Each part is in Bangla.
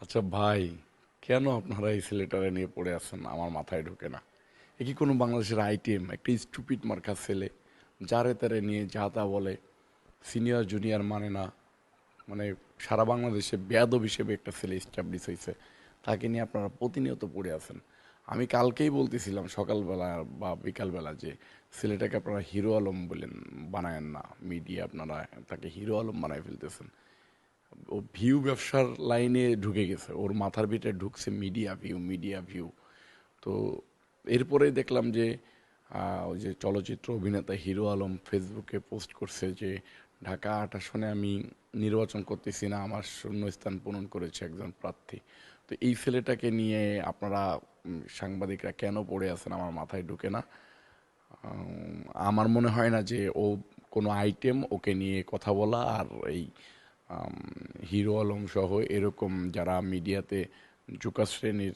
আচ্ছা ভাই, কেন আপনারা এই ছেলেটারে নিয়ে পড়ে আছেন আমার মাথায় ঢোকে না। এ কি কোনো বাংলাদেশের আইটেম? একটা স্টুপিড মার্কা ছেলে, যারে তারে নিয়ে যা তা বলে, সিনিয়র জুনিয়র মানে না। মানে সারা বাংলাদেশে বেয়াদব হিসেবে একটা ছেলে এস্টাবলিশ হয়েছে, তাকে নিয়ে আপনারা প্রতিনিয়ত পড়ে আছেন। আমি কালকেই বলতেছিলাম সকালবেলা বা বিকালবেলা যে ছেলেটাকে আপনারা হিরো আলম বলেন, বানায়েন না। মিডিয়া আপনারা তাকে হিরো আলম বানায় ফেলতেছেন। ও ভিউ ব্যবসার লাইনে ঢুকে গেছে, ওর মাথার ভিতরে ঢুকছে মিডিয়া ভিউ, মিডিয়া ভিউ। তো এরপরেই দেখলাম যে ওই যে চলচ্চিত্র অভিনেতা হিরো আলম ফেসবুকে পোস্ট করছে যে ঢাকা ৮ আসনে আমি নির্বাচন করতেছি না, আমার শূন্যস্থান পূরণ করেছে একজন প্রার্থী। তো এই ছেলেটাকে নিয়ে আপনারা সাংবাদিকরা কেন পড়ে আছেন আমার মাথায় ঢুকে না। আমার মনে হয় না যে ও কোনো আইটেম, ওকে নিয়ে কথা বলা আর এই আম, হিরো আলম সহ এরকম যারা মিডিয়াতে জোকা শ্রেণীর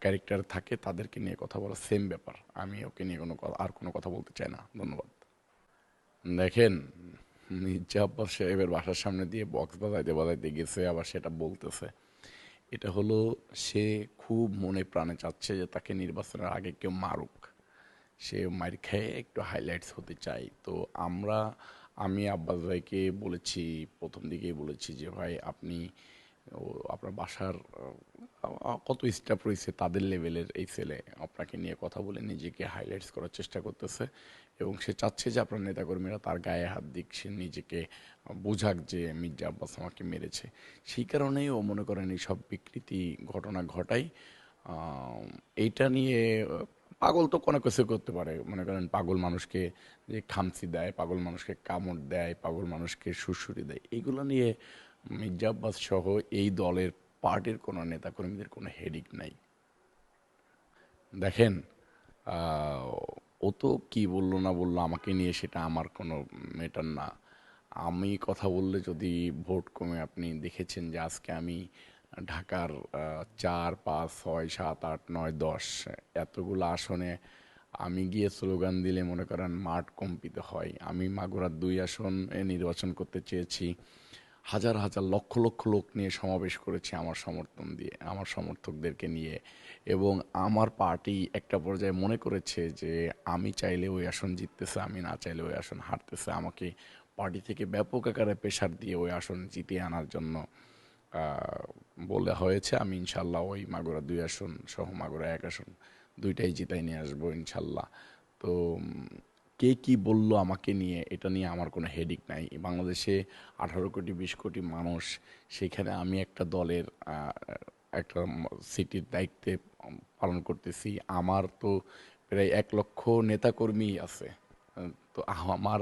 ক্যারেক্টার থাকে তাদেরকে নিয়ে কথা বলা সেম ব্যাপার। আমি ওকে নিয়ে আর কোনো কথা বলতে চাই না। ধন্যবাদ। দেখেন, মির্জা আব্বাস সাহেবের বাসার সামনে দিয়ে বক্স বাজাইতে বাজাইতে গেছে, আবার সেটা বলতেছে। এটা হলো, সে খুব মনে প্রাণে চাচ্ছে যে তাকে নির্বাচনের আগে কেউ মারুক, সে মার খেয়ে একটু হাইলাইটস হতে চায়। তো আমরা, আমি আব্বাস ভাইকে বলেছি, প্রথম দিকেই বলেছি যে ভাই আপনি ও আপনার বাসার কত স্টাফ রয়েছে তাদের লেভেলের এই ছেলে আপনাকে নিয়ে কথা বলে নিজেকে হাইলাইটস করার চেষ্টা করতেছে, এবং সে চাচ্ছে যে আপনার নেতাকর্মীরা তার গায়ে হাত দিক, সে নিজেকে বোঝাক যে মির্জা আব্বাস আমাকে মেরেছে। সেই কারণেই ও মনে করেন এই সব বিকৃতি ঘটনা ঘটায়। এইটা নিয়ে পাগল তো কোনো কিছু করতে পারে, মনে করেন পাগল মানুষকে যে খামচি দেয়, পাগল মানুষকে কামড় দেয়, পাগল মানুষকে সুড়সুড়ি দেয়, এইগুলো নিয়ে মির্জা আব্বাস সহ এই দলের পার্টির কোনো নেতাকর্মীদের কোনো হেডিক নাই। দেখেন, আহ, ও তো কি বললো না বললো আমাকে নিয়ে সেটা আমার কোনো ম্যাটার না। আমি কথা বললে যদি ভোট কমে, আপনি দেখেছেন যে আজকে আমি ঢাকার 4, 5, 6, 7, 8, 9, 10 এতগুলো আসনে আমি গিয়ে স্লোগান দিলে মনে করেন মাঠ কম্পিত হয়। আমি মাগুরার 2 আসনে নির্বাচন করতে চেয়েছি, হাজার হাজার লক্ষ লক্ষ লোক নিয়ে সমাবেশ করেছি আমার সমর্থন দিয়ে, আমার সমর্থকদেরকে নিয়ে। এবং আমার পার্টি একটা পর্যায়ে মনে করেছে যে আমি চাইলে ওই আসন জিততেছে, আমি না চাইলে ওই আসন হারতেছে। আমাকে পার্টি থেকে ব্যাপক আকারে প্রেশার দিয়ে ওই আসন জিতিয়ে আনার জন্য আহ, বলা হয়েছে। আমি ইনশাল্লাহ ওই মাগুরা 2 আসন সহ মাগুরা 1 আসন দুইটাই জিতাই নিয়ে আসবো ইনশাল্লাহ। তো কে কি বলল আমাকে নিয়ে, এটা নিয়ে আমার কোনো হেডিক নাই। বাংলাদেশে 18 কোটি 20 কোটি মানুষ, সেখানে আমি একটা দলের একটা সিটির দায়িত্বে পালন করতেছি। আমার তো প্রায় 1 লক্ষ নেতাকর্মী আছে। তো আমার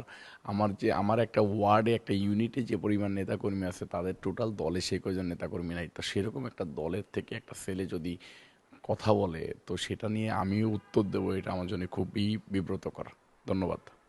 আমার যে আমার একটা ওয়ার্ডে, একটা ইউনিটে যে পরিমাণ নেতাকর্মী আছে, তাদের টোটাল দলে সেই কজন নেতাকর্মী নাই। তো সেরকম একটা দলের থেকে একটা ছেলে যদি কথা বলে, তো সেটা নিয়ে আমিও উত্তর দেবো, এটা আমার জন্য খুবই বিব্রতকর। ধন্যবাদ।